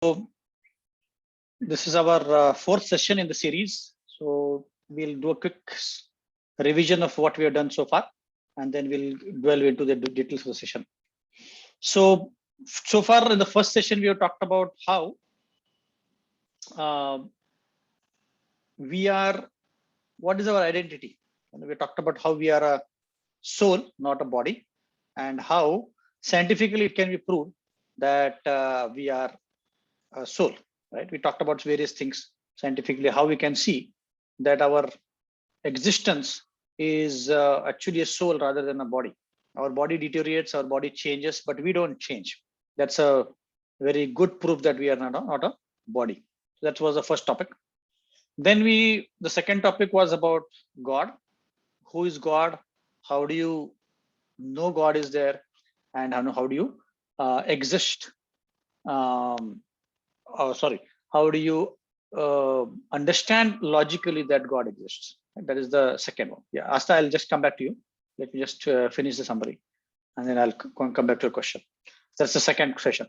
So this is our fourth session in the series. So we'll do a quick revision of what we have done so far, and then we'll delve into the details of the session. So far in the first session, we have talked about how we are, what is our identity? And we talked about how we are a soul, not a body, and how scientifically it can be proved that we are a soul, right? We talked about various things scientifically, how we can see that our existence is actually a soul rather than a body. Our body deteriorates, our body changes, but we don't change. That's a very good proof that we are not a body. That was the first topic. Then the second topic was about God. Who is God? How do you know God is there? And how do you exist? How do you understand logically that God exists? That is the second one. Yeah, Asta, I'll just come back to you. Let me just finish the summary, and then I'll come back to your question. That's the second session.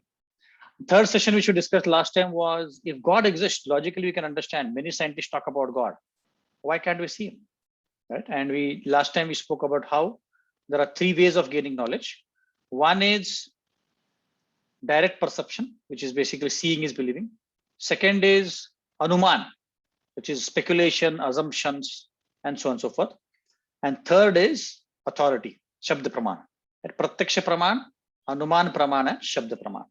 Third session we should discuss last time was, if God exists, logically we can understand. Many scientists talk about God. Why can't we see him? Right? And last time we spoke about how there are three ways of gaining knowledge. One is direct perception, which is basically seeing is believing. Second is anuman, which is speculation, assumptions, and so on and so forth. And third is authority, shabda praman. At pratyaksha praman, anuman pramana, shabda praman.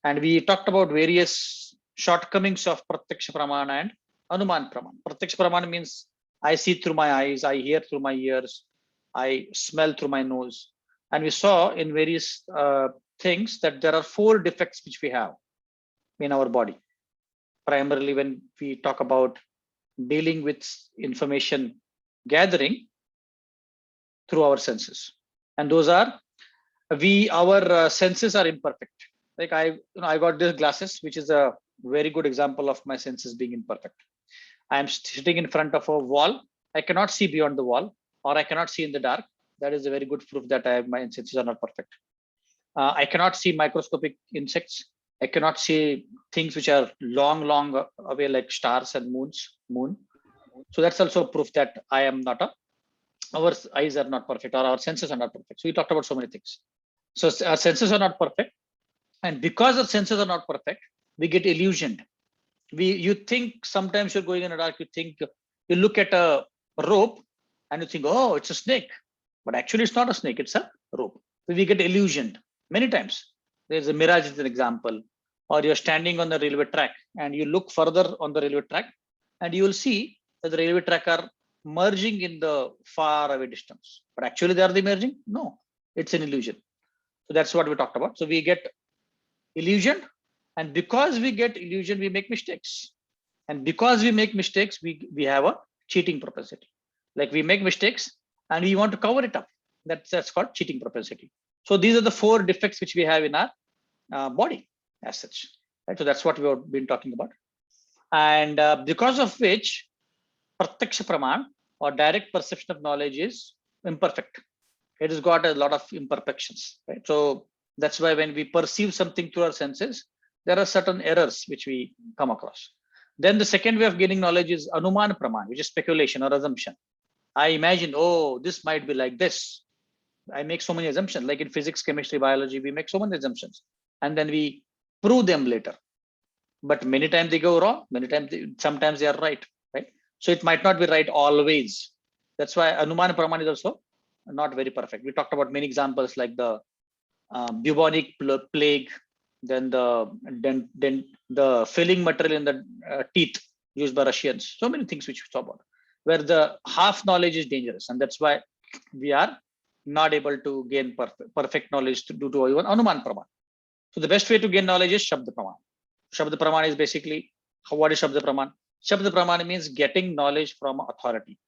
And we talked about various shortcomings of pratyaksha praman and anuman praman. Pratyaksha praman means I see through my eyes, I hear through my ears, I smell through my nose. And we saw in various things that there are four defects which we have in our body. Primarily when we talk about dealing with information gathering through our senses. And those are, our senses are imperfect. Like I got these glasses, which is a very good example of my senses being imperfect. I am sitting in front of a wall. I cannot see beyond the wall, or I cannot see in the dark. That is a very good proof that my senses are not perfect. I cannot see microscopic insects. I cannot see things which are long away, like stars and moon. So that's also proof that I am not our eyes are not perfect, or our senses are not perfect. So we talked about so many things. So our senses are not perfect. And because our senses are not perfect, we get illusioned. You think sometimes you're going in the dark, you look at a rope and you think, oh, it's a snake. But actually it's not a snake, it's a rope. So we get illusioned many times. There's a mirage is an example. Or you're standing on the railway track and you look further on the railway track and you will see that the railway track are merging in the far away distance. But actually they are the merging? No, it's an illusion. So that's what we talked about. So we get illusion, and because we get illusion, we make mistakes. And because we make mistakes, we have a cheating propensity. Like we make mistakes and we want to cover it up. That's called cheating propensity. So these are the four defects which we have in our body as such. Right? So that's what we have been talking about. And because of which pratyaksha praman, or direct perception of knowledge, is imperfect. It has got a lot of imperfections. Right? So that's why when we perceive something through our senses, there are certain errors which we come across. Then the second way of gaining knowledge is anuman praman, which is speculation or assumption. I imagine, oh, this might be like this. I make so many assumptions, like in physics, chemistry, biology, we make so many assumptions and then we prove them later. But many times they go wrong, sometimes they are right. So it might not be right always. That's why anuman praman is also not very perfect. We talked about many examples like the bubonic plague, then the filling material in the teeth used by Russians. So many things which we talk about, where the half knowledge is dangerous, and that's why we are not able to gain perfect knowledge due to even anuman praman. So the best way to gain knowledge is shabda praman. Shabda praman is basically, what is shabda praman? Shabda praman means getting knowledge from authority.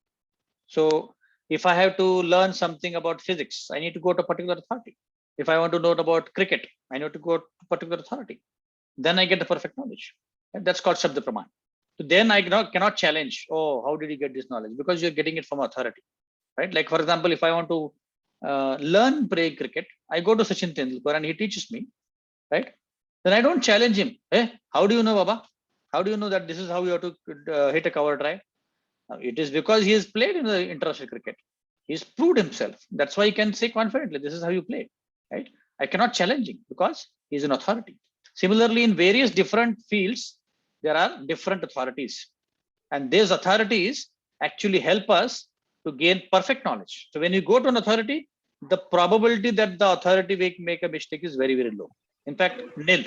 So if I have to learn something about physics, I need to go to a particular authority. If I want to know about cricket, I need to go to a particular authority. Then I get the perfect knowledge. And that's called Shabda Praman. So then I cannot challenge, oh, how did you get this knowledge? Because you're getting it from authority, right? Like, for example, if I want to learn playing cricket, I go to Sachin Tendulkar and he teaches me, right? then I don't challenge him. Hey, how do you know, Baba? How do you know that this is how you have to hit a cover drive? It is because he has played in the international cricket. He's proved himself. That's why he can say confidently, this is how you play, right? I cannot challenge him because he's an authority. Similarly, in various different fields, there are different authorities. And these authorities actually help us to gain perfect knowledge. So when you go to an authority, the probability that the authority make a mistake is very, very low. In fact, nil,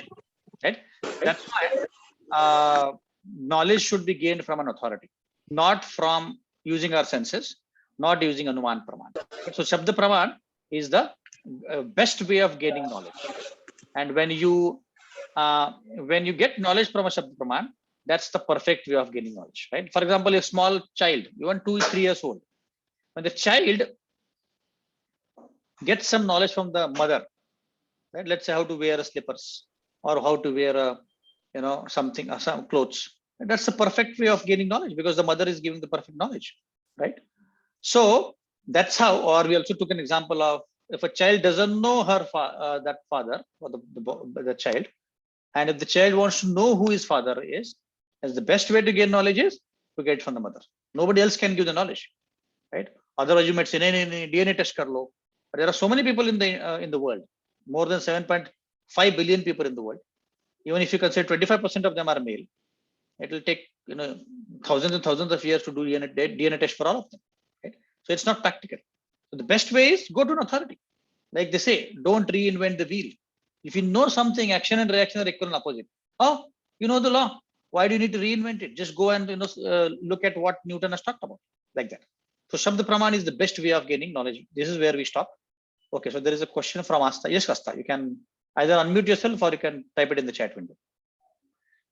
right? That's why knowledge should be gained from an authority, not from using our senses, not using Anuman Praman. So Shabda Praman is the best way of gaining knowledge. And when you get knowledge from a Shabda Praman, that's the perfect way of gaining knowledge, right? For example, a small child, even 2 3 years old, when the child gets some knowledge from the mother, right? Let's say how to wear slippers or how to wear a, something, some clothes. And that's the perfect way of gaining knowledge because the mother is giving the perfect knowledge, right? So that's how. Or we also took an example of if a child doesn't know that father or the child, and if the child wants to know who his father is, as the best way to gain knowledge is to get it from the mother. Nobody else can give the knowledge, right? Otherwise, you might say, "Nee, DNA test kar lo." But there are so many people in the world, more than 7.5 billion people in the world. Even if you consider 25% of them are male, it will take thousands and thousands of years to do DNA test for all of them. Right? So it's not practical. So the best way is go to an authority. Like they say, don't reinvent the wheel. If you know something, action and reaction are equal and opposite. Oh, you know the law. Why do you need to reinvent it? Just go and look at what Newton has talked about, like that. So Shabda Praman is the best way of gaining knowledge. This is where we stop. Okay, so there is a question from Asta. Yes, Asta, you can either unmute yourself or you can type it in the chat window.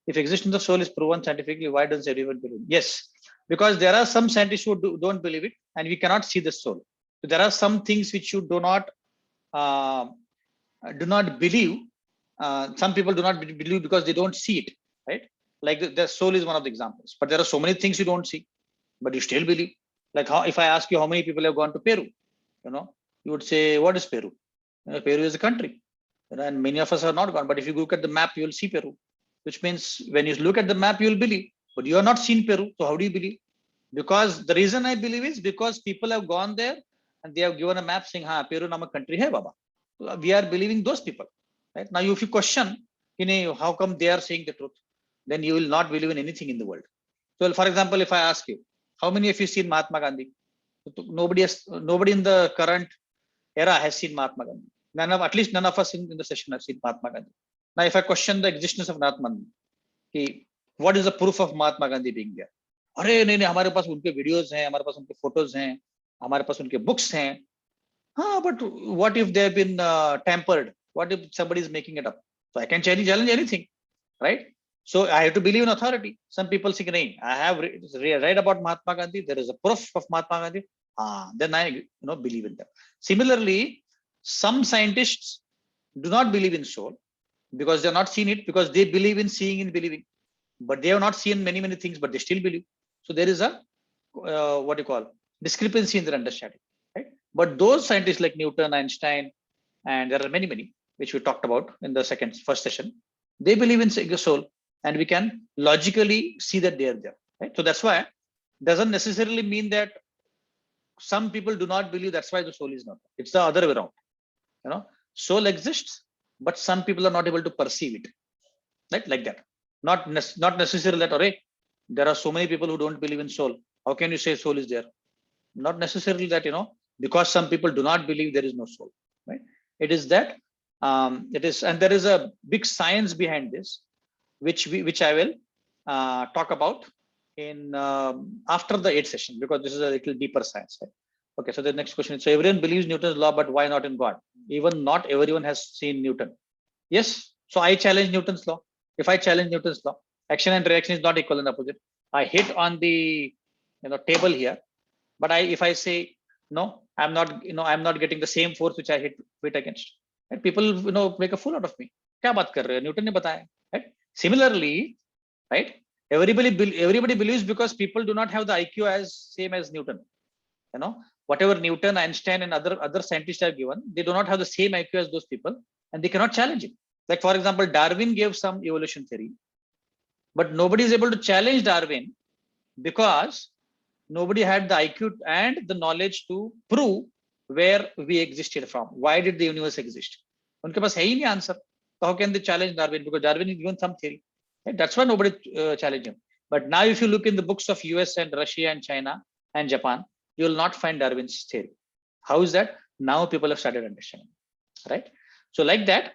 If existence of soul is proven scientifically, why doesn't everyone believe? Yes, because there are some scientists who don't believe it, and we cannot see the soul. So there are some things which you do not believe. Some people do not believe because they don't see it, right? Like the soul is one of the examples. But there are so many things you don't see, but you still believe. Like how if I ask you how many people have gone to Peru, you would say, what is Peru? Peru is a country, and many of us have not gone. But if you look at the map, you will see Peru, which means when you look at the map, you will believe. But you have not seen Peru, so how do you believe? Because the reason I believe is because people have gone there and they have given a map saying, "Ha, Peru nama country hai, Baba." So we are believing those people. Right now, if you question, how come they are saying the truth, then you will not believe in anything in the world. So, for example, if I ask you, how many of you seen Mahatma Gandhi? Nobody in the current era has seen Mahatma Gandhi. At least none of us in the session have seen Mahatma Gandhi. Now, if I question the existence of Mahatma Gandhi, what is the proof of Mahatma Gandhi being there? अरे नहीं हमारे पास उनके videos हैं, हमारे पास उनके photos हैं, हमारे पास उनके बुक्स हैं. हाँ, but what if they have been tampered? What if somebody is making it up? So I can challenge anything, right? So I have to believe in authority. Some people say, "Nahin, I have read about Mahatma Gandhi. There is a proof of Mahatma Gandhi." Then I believe in them. Similarly, some scientists do not believe in soul because they have not seen it, because they believe in seeing and believing. But they have not seen many things, but they still believe. So there is a what you call discrepancy in their understanding, right? But those scientists like Newton, Einstein, and there are many which we talked about in the first session, they believe in the soul, and we can logically see that they are there, right? So that's why doesn't necessarily mean that some people do not believe that's why the soul is not there. It's the other way around. Soul exists, but some people are not able to perceive it, right? Like that. Not necessarily that, or there are so many people who don't believe in soul. How can you say soul is there? Not necessarily that, because some people do not believe there is no soul, right? It is that it is, and there is a big science behind this, which I will talk about in after the 8th session, because this is a little deeper science, right? Okay, so the next question is, so everyone believes Newton's law, but why not in God? Even not everyone has seen Newton. Yes, so I challenge Newton's law. If I challenge Newton's law, action and reaction is not equal and opposite. I hit on the table here, but if I say no, I'm not getting the same force which I hit against. Right? People make a fool out of me. क्या बात कर रहे हो? Newton ने बताया. Right? Similarly, right? Everybody believes because people do not have the IQ as same as Newton. Whatever Newton, Einstein, and other scientists have given, they do not have the same IQ as those people, and they cannot challenge it. Like for example, Darwin gave some evolution theory, but nobody is able to challenge Darwin because nobody had the IQ and the knowledge to prove where we existed from. Why did the universe exist? उनके पास है ही नहीं answer. So how can they challenge Darwin? Because Darwin is given some theory. Right? That's why nobody challenged him. But now if you look in the books of US and Russia and China and Japan, you will not find Darwin's theory. How is that? Now people have started understanding, right? So like that,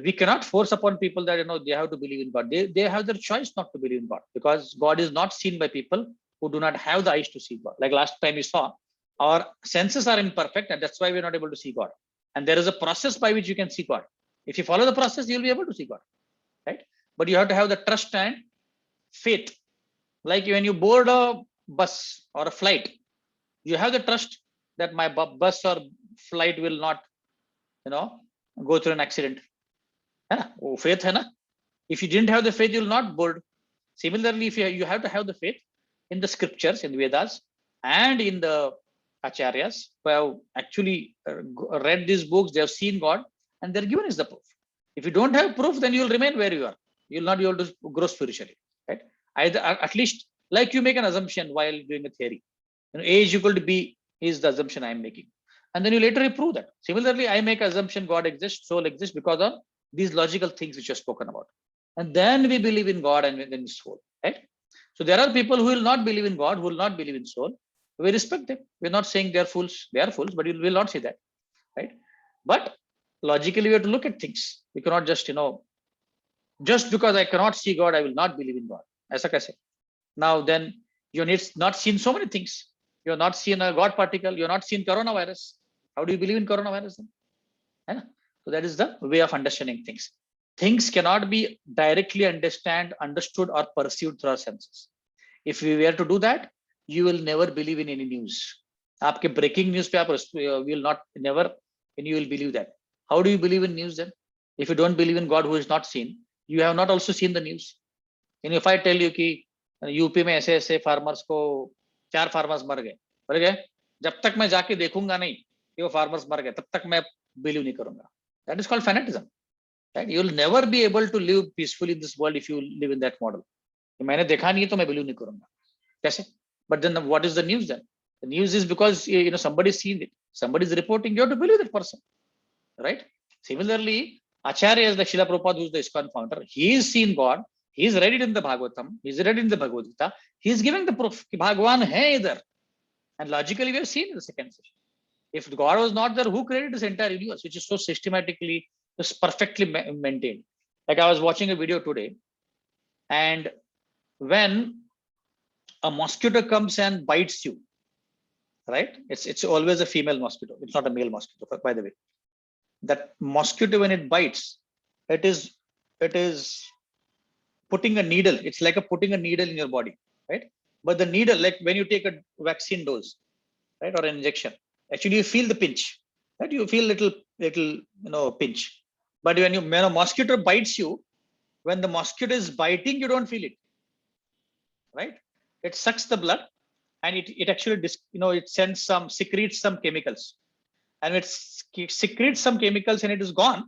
we cannot force upon people that they have to believe in God. They have their choice not to believe in God, because God is not seen by people who do not have the eyes to see God. Like last time we saw, our senses are imperfect, and that's why we're not able to see God. And there is a process by which you can see God. If you follow the process, you'll be able to see God, right? But you have to have the trust and faith. Like when you board a bus or a flight, you have the trust that my bus or flight will not, go through an accident. Oh, faith hai na? If you didn't have the faith, you'll not board. Similarly, if you have to have the faith in the scriptures, in the Vedas, and in the Acharyas who have actually read these books, they have seen God, and they're given us the proof. If you don't have proof, then you'll remain where you are. You'll not be able to grow spiritually, right? Either, at least, like you make an assumption while doing a theory. A is equal to B is the assumption I'm making. And then you later prove that. Similarly, I make assumption God exists, soul exists because of these logical things which are spoken about. And then we believe in God and then soul, right? So there are people who will not believe in God, who will not believe in soul. We respect them. We're not saying they're fools. They are fools, but we will not say that, right? But logically, we have to look at things. We cannot just, just because I cannot see God, I will not believe in God. Aisa kaise? Now then, you're not seen so many things. You're not seen a God particle. You're not seen coronavirus. How do you believe in coronavirus then? Yeah? So that is the way of understanding things. Things cannot be directly understood or perceived through our senses. If we were to do that, you will never believe in any news. आपके breaking news पे आप will not never, and you will believe that. How do you believe in news then? If you don't believe in God who is not seen, you have not also seen the news. And if I tell you कि UP में ऐसे ऐसे farmers को 4 farmers मर गए, जब तक मैं जाके देखूंगा नहीं कि वो फार्मर्स मर गए, तब तक मैं बिलीव नहीं करूंगा. That is called fanaticism. Right? You will never be able to live peacefully in this world if you live in that model. मैंने देखा नहीं है तो मैं बिलीव नहीं करूंगा. कैसे? But then what is the news then? The news is because somebody's seen it, somebody's reporting. You have to believe that person, right? Similarly, Acharya is the Srila Prabhupada, who's the ISKCON founder. He's seen God. He's read it in the Bhagavatam. He's read it in the Bhagavad Gita. He's giving the proof कि भगवान है इधर. And logically, we have seen in the second session. If God was not there, who created this entire universe, which is so systematically, just perfectly maintained? Like I was watching a video today, and when a mosquito comes and bites you, right? It's always a female mosquito. It's not a male mosquito, by the way. That mosquito, when it bites, it is putting a needle. It's like putting a needle in your body, right? But the needle, like when you take a vaccine dose, right, or an injection, actually you feel the pinch, right? You feel little pinch. But when a mosquito bites you, when the mosquito is biting, you don't feel it, right? It sucks the blood, and it actually it secretes some chemicals, and it secretes some chemicals, and it is gone.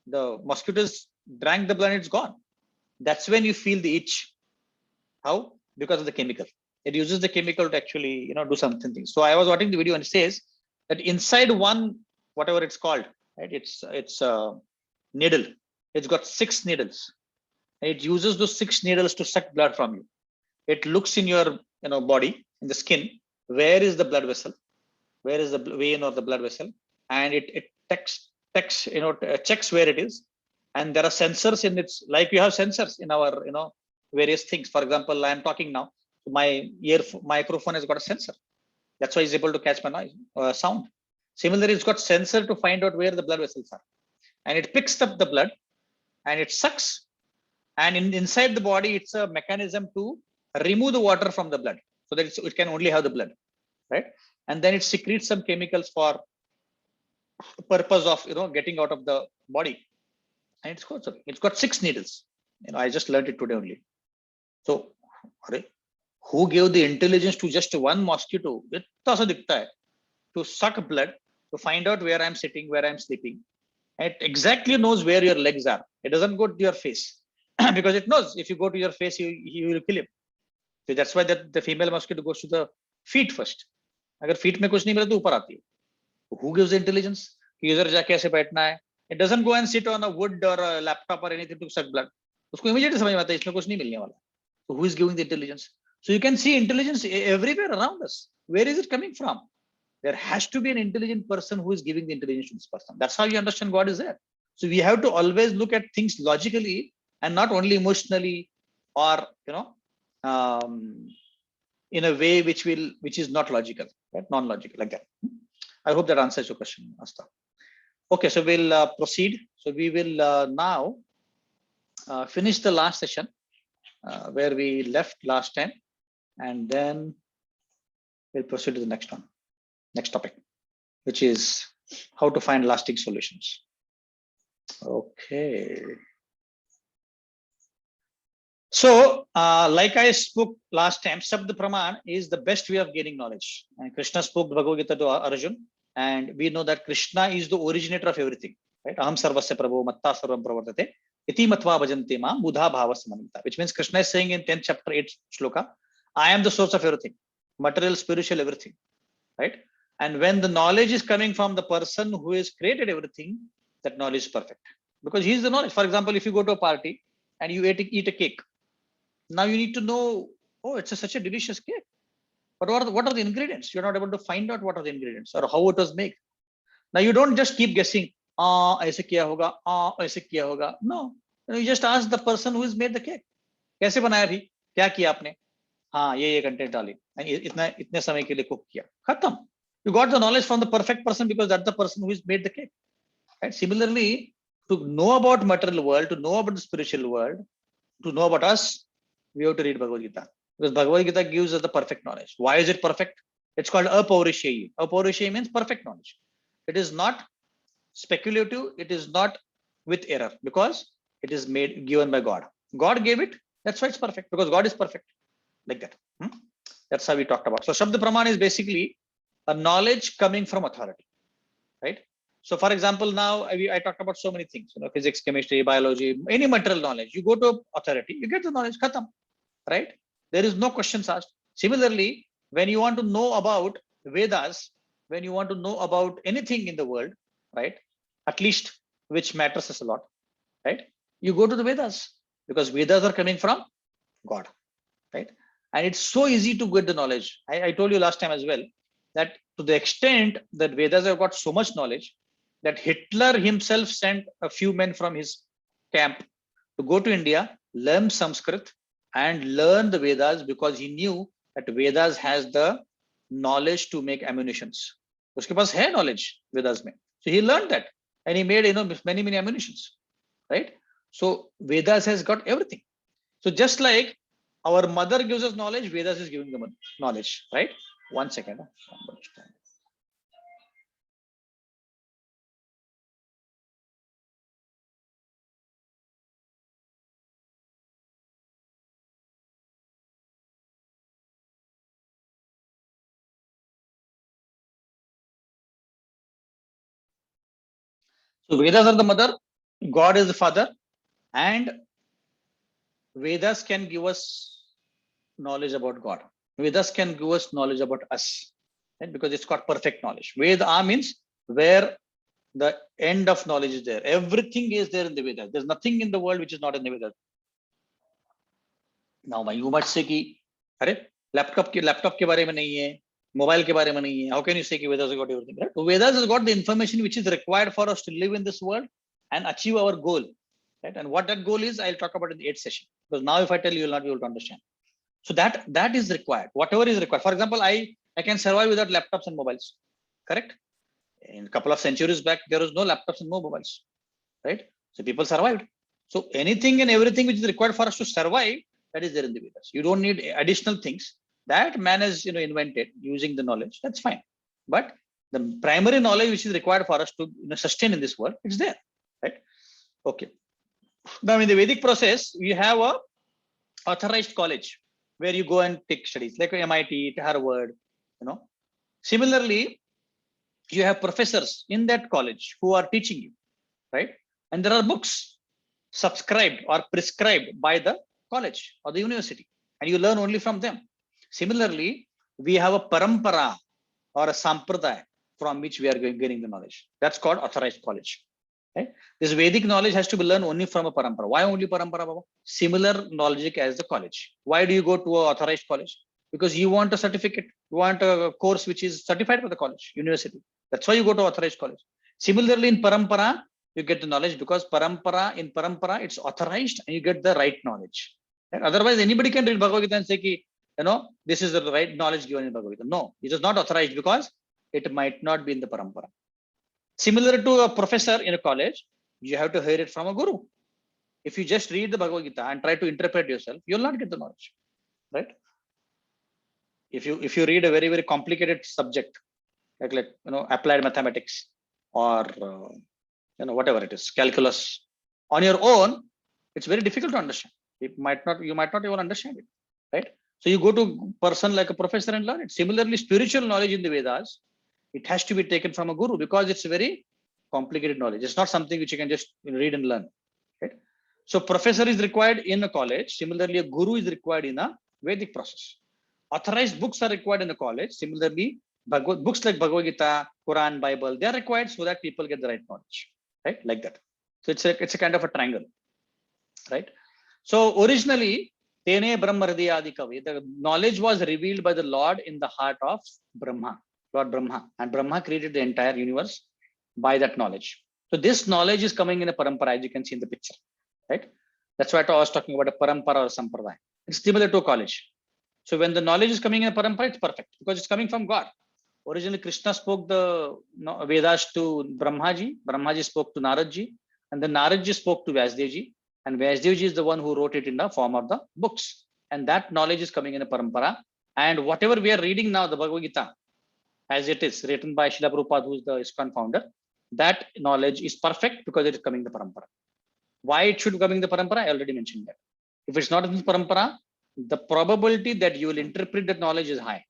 The mosquitoes drank the blood, and it's gone. That's when you feel the itch. How? Because of the chemical. It uses the chemical to actually do something. So I was watching the video, and it says that inside one, whatever it's called, right? It's a needle. It's got 6 needles. And it uses those 6 needles to suck blood from you. It looks in your body, in the skin, where is the blood vessel, where is the vein or the blood vessel, and it checks where it is. And there are sensors in its, like you have sensors in our various things. For example, I am talking now, my microphone has got a sensor. That's why it's able to catch my noise, sound. Similarly, it's got sensor to find out where the blood vessels are, and it picks up the blood and it sucks. And inside the body, it's a mechanism to remove the water from the blood, so that it can only have the blood, right? And then it secretes some chemicals for purpose of getting out of the body. And it's got 6 needles. I just learned it today only. So, who gave the intelligence to just one mosquito to suck blood, to find out where I'm sitting, where I'm sleeping, It exactly knows where your legs are. It doesn't go to your face because it knows if you go to your face, you will kill him. So that's why the female mosquito goes to the feet first. अगर feet में कुछ नहीं मिला तो ऊपर आती है. Who gives the intelligence? कि इधर जाके ऐसे बैठना है. It doesn't go and sit on a wood or a laptop or anything to suck blood. उसको immediately समझ में आता है इसमें कुछ नहीं मिलने वाला. So who is giving the intelligence? So you can see intelligence everywhere around us. Where is it coming from? There has to be an intelligent person who is giving the intelligence to this person. That's how you understand God is there. So we have to always look at things logically and not only emotionally or in a way which is not logical, right? Non-logical, like that. I hope that answers your question, Asta. Okay, so we'll proceed. So we will now finish the last session where we left last time, and then we'll proceed to the next one, next topic, which is how to find lasting solutions. Okay. So, like I spoke last time, Shabd Praman is the best way of gaining knowledge. And Krishna spoke Bhagavad Gita to Arjun, and we know that Krishna is the originator of everything, right? Aham sarvasya prabho matta sarvam pravartate iti matva bhajante ma buddha bhavasya manita, which means Krishna is saying in 10th chapter 8th shloka, I am the source of everything, material, spiritual, everything, right? And when the knowledge is coming from the person who has created everything, that knowledge is perfect because he is the knowledge. For example, if you go to a party and you eat a cake, now you need to know, oh, it's such a delicious cake. But what are the ingredients? You're not able to find out what are the ingredients or how it was made. Now you don't just keep guessing, aise kiya hoga, aise kiya hoga. No, you just ask the person who has made the cake. कैसे बनाया भी? क्या किया आपने? हाँ, ये content डाली. And इतने समय के लिए कुक किया. खत्म. You got the knowledge from the perfect person because that's the person who has made the cake. Right? Similarly, to know about material world, to know about the spiritual world, to know about us, we have to read Bhagavad Gita because Bhagavad Gita gives us the perfect knowledge. Why is it perfect? It's called Apaurusheyi. Apaurusheyi means perfect knowledge. It is not speculative. It is not with error because it is given by God. God gave it. That's why it's perfect because God is perfect. Like that. That's how we talked about. So Shabd Praman is basically a knowledge coming from authority, right? So for example, now I talked about so many things, physics, chemistry, biology, any material knowledge. You go to authority, you get the knowledge, khatam, right? There is no questions asked. Similarly, when you want to know about Vedas, when you want to know about anything in the world, right? At least which matters us a lot, right? You go to the Vedas because Vedas are coming from God, right? And it's so easy to get the knowledge. I told you last time as well that to the extent that Vedas have got so much knowledge that Hitler himself sent a few men from his camp to go to India, learn Sanskrit and learn the Vedas because he knew that Vedas has the knowledge to make ammunitions. Uske paas hai knowledge Vedas mein. So he learned that and he made many ammunitions, right? So Vedas has got everything. So just like our mother gives us knowledge, Vedas is giving the knowledge, right? 1 second. So Vedas are the mother, God is the father, and Vedas can give us knowledge about God. Vedas can give us knowledge about us, right? Because it's got perfect knowledge. Veda means where the end of knowledge is there. Everything is there in the Vedas. There's nothing in the world which is not in the Vedas. Now, you might say कि अरे laptop के बारे में नहीं है, mobile के बारे में नहीं है. How can you say कि Vedas has got everything? Right? So Vedas has got the information which is required for us to live in this world and achieve our goal. Right? And what that goal is, I'll talk about in the 8th session. Because now if I tell you, you'll not be able to understand. So that is required. Whatever is required. For example, I can survive without laptops and mobiles. Correct? In a couple of centuries back, there was no laptops and no mobiles. Right? So people survived. So anything and everything which is required for us to survive, that is there in the Vedas. You don't need additional things that man has invented using the knowledge. That's fine. But the primary knowledge which is required for us to sustain in this world, it's there. Right? Okay. Now in the Vedic process, we have a authorized college where you go and take studies like MIT, Harvard. Similarly, you have professors in that college who are teaching you. right? And there are books subscribed or prescribed by the college or the university, and you learn only from them. Similarly, we have a parampara or a sampradaya from which we are getting the knowledge. That's called authorized college. Right? This Vedic knowledge has to be learned only from a parampara. Why only parampara, Baba? Similar knowledge as the college. Why do you go to a authorized college? Because you want a certificate, you want a course which is certified by the college, university. That's why you go to authorized college. Similarly, in parampara, you get the knowledge because in parampara, it's authorized and you get the right knowledge. And otherwise, anybody can read Bhagavad Gita and say, this is the right knowledge given in Bhagavad Gita. No, it is not authorized because it might not be in the parampara. Similar to a professor in a college, you have to hear it from a guru. If you just read the Bhagavad Gita and try to interpret yourself, you'll not get the knowledge, right? If you read a very complicated subject like applied mathematics or whatever it is, calculus, on your own, it's very difficult to understand. You might not even understand it, right? So you go to person like a professor and learn it. Similarly, spiritual knowledge in the Vedas, it has to be taken from a guru because it's a very complicated knowledge. It's not something which you can just read and learn, right? So professor is required in a college. Similarly, a guru is required in a Vedic process. Authorized books are required in the college. Similarly, books like Bhagavad Gita, Quran, Bible, they are required so that people get the right knowledge, right? Like that. So it's a kind of a triangle, right? So originally, Tene Brahma Hridayadi Kavi, the knowledge was revealed by the Lord in the heart of Brahma, Lord Brahma, and Brahma created the entire universe by that knowledge. So this knowledge is coming in a parampara, as you can see in the picture, right? That's why I was talking about a parampara or sampradaya. It's similar to a college. So when the knowledge is coming in a parampara, it's perfect because it's coming from God. Originally, Krishna spoke the Vedas to Brahmaji. Brahmaji spoke to Naradji, and then Naradji spoke to Vyasdevji, and Vyasdevji is the one who wrote it in the form of the books. And that knowledge is coming in a parampara. And whatever we are reading now, the Bhagavad Gita, as it is written by Srila Prabhupada, who is the ISKCON founder, that knowledge is perfect because it is coming in the parampara. Why it should be coming in the parampara? I already mentioned that. If it's not in the parampara, the probability that you will interpret that knowledge is high.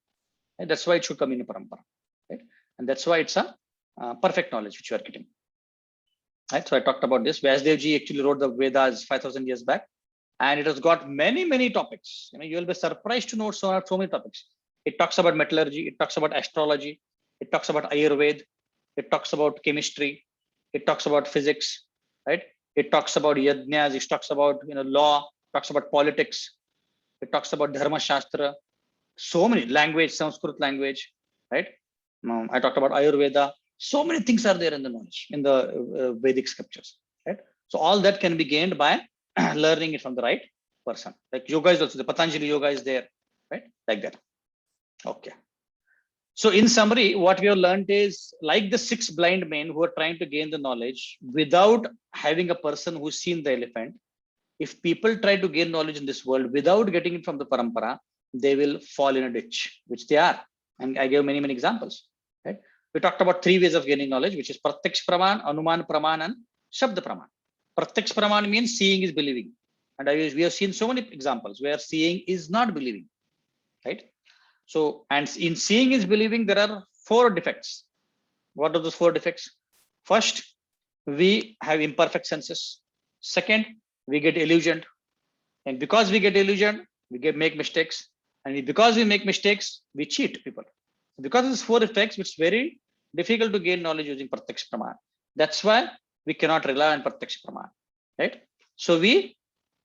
And that's why it should come in a parampara, right? And that's why it's a perfect knowledge which you are getting. Right? So I talked about this. Vyasdevji actually wrote the Vedas 5,000 years back, and it has got many topics. You will be surprised to know so many topics. It talks about metallurgy. It talks about astrology. It talks about Ayurveda. It talks about chemistry. It talks about physics, right? It talks about yajnas. It talks about law. It talks about politics. It talks about dharma shastra. So many language, Sanskrit language, right? I talked about Ayurveda. So many things are there in the knowledge, in the Vedic scriptures, right? So all that can be gained by learning it from the right person. Like yoga is also, the Patanjali yoga is there, right? Like that. Okay. So in summary, what we have learned is like the 6 blind men who are trying to gain the knowledge without having a person who's seen the elephant. If people try to gain knowledge in this world without getting it from the parampara, they will fall in a ditch, which they are. And I gave many examples, right? We talked about 3 ways of gaining knowledge, which is Pratyaksh Praman, Anuman Praman, and Shabda Praman. Pratyaksh Praman means seeing is believing. And we have seen so many examples where seeing is not believing, right? So, and in seeing is believing, there are 4 defects. What are those 4 defects? First, we have imperfect senses. Second, we get illusioned. And because we get illusioned, we make mistakes. And because we make mistakes, we cheat people. Because of these 4 effects, it's very difficult to gain knowledge using Pratyaksh Praman. That's why we cannot rely on Pratyaksh Praman, right? So we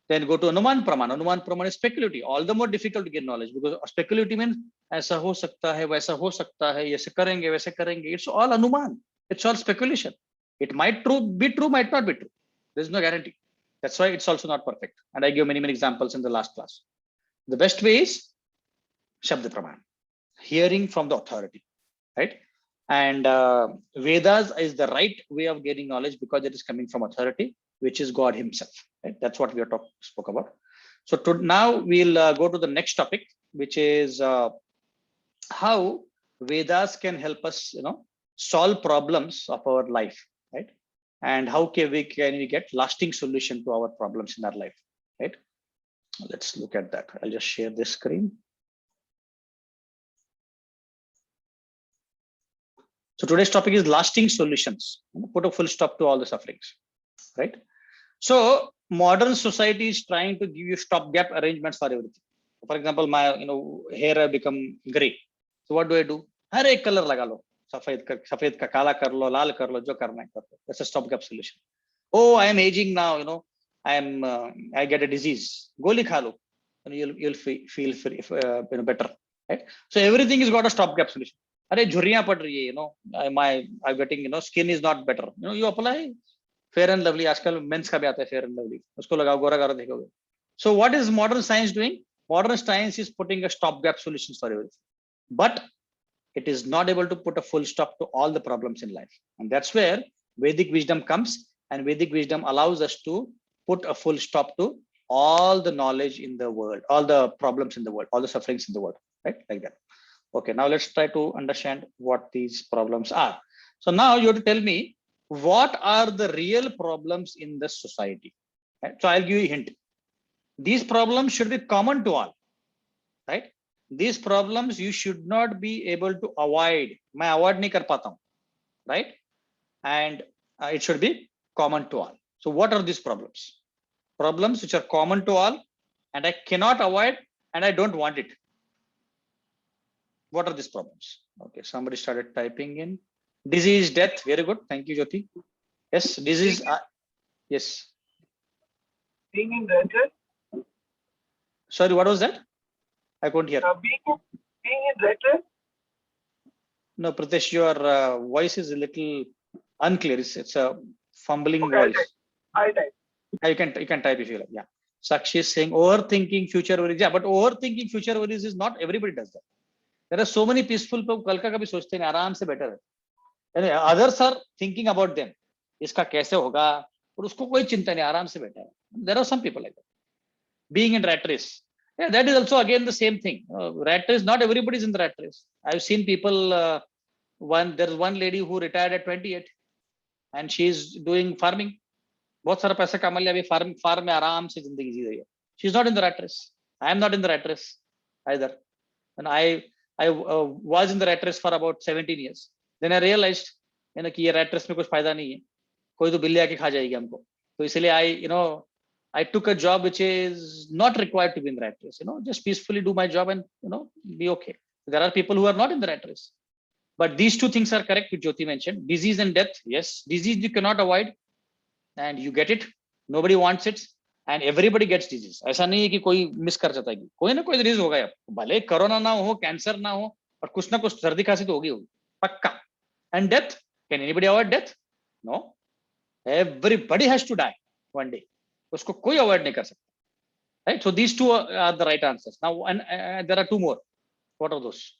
then go to Anuman Praman. Anuman Praman is speculative. All the more difficult to get knowledge because speculative means ऐसा हो सकता है, वैसा हो सकता है, ऐसे करेंगे, वैसे करेंगे. It's all Anuman. It's all speculation. It might be true, might not be true. There's no guarantee. That's why it's also not perfect. And I give many examples in the last class. The best way is Shabda Praman, hearing from the authority, right? And Vedas is the right way of gaining knowledge because it is coming from authority, which is God himself, right? That's what we spoke about. So now we'll go to the next topic, which is how Vedas can help us, solve problems of our life, right? And how can we get lasting solution to our problems in our life, right? Let's look at that. I'll just share this screen. So today's topic is lasting solutions. Put a full stop to all the sufferings, right? So modern society is trying to give you stopgap arrangements for everything. For example, my hair have become gray. So what do? हर एक color लगा लो, सफेद का काला कर लो, लाल कर लो, जो करना है कर लो. That's a stopgap solution. Oh, I am aging now. I get a disease. गोली खा लो, you'll feel better, right? So everything has got a stopgap solution. अरे झुर्रियां पड़ रही है, I'm getting, skin is not better. You apply Fair and Lovely. आजकल mains का भी आता है Fair and Lovely. उसको लगाओ, गोरा गोरा देखोगे. So what is modern science doing? Modern science is putting a stopgap solutions for everything, but it is not able to put a full stop to all the problems in life. And that's where Vedic wisdom comes, and Vedic wisdom allows us to put a full stop to all the knowledge in the world, all the problems in the world, all the sufferings in the world, right? Like that. Okay, now let's try to understand what these problems are. So now you have to tell me, what are the real problems in the society? Right? So I'll give you a hint. These problems should be common to all, right? These problems you should not be able to avoid. मैं avoid नहीं कर पाता हूँ, right? And it should be common to all. So what are these problems? Problems which are common to all, and I cannot avoid, and I don't want it. What are these problems? Okay, somebody started typing in. Disease, death. Very good. Thank you, Jyoti. Yes, disease. Yes. Being in red race. Sorry, what was that? I couldn't hear. Being in red race. No, Pritesh, your voice is a little unclear. It's a fumbling Okay, voice. I type. You can type if you like. Yeah. Sakshi is saying overthinking future worries. Yeah, but overthinking future worries is not everybody does that. There are so many peaceful people. कल का कभी सोचते नहीं, आराम से better है. Others are thinking about them. इसका कैसे होगा? और उसको कोई चिंता नहीं, आराम से बैठा है. There are some people like that. Being in rat race. Yeah, that is also again the same thing. Rat race, not everybody is in the rat race. I've seen people, there's one lady who retired at 28 and she's doing farming. बहुत सारा पैसा कमा लिया, अभी farm में आराम से जिंदगी जी रही है. She's not in the rat race. I am not in the rat race either. And I was in the rat race for about 17 years. Then I realized, कि ये rat race में कुछ फायदा नहीं है. कोई तो बिल्ली आके खा जाएगी हमको. तो इसलिए I took a job which is not required to be in the rat race. Just peacefully do my job and be okay. There are people who are not in the rat race. But these two things are correct, which Jyoti mentioned. Disease and death. Yes, disease you cannot avoid, and you get it. Nobody wants it, and everybody gets disease. ऐसा नहीं है कि कोई miss कर जाता है. कोई ना कोई disease होगा यार. भले कोरोना ना हो, कैंसर ना हो, और कुछ ना कुछ सर्दी खांसी तो होगी पक्का. And death, can anybody avoid death? No. Everybody has to die one day. उसको कोई avoid नहीं कर सकता. Right? So these two are the right answers. Now, and there are two more. What are those?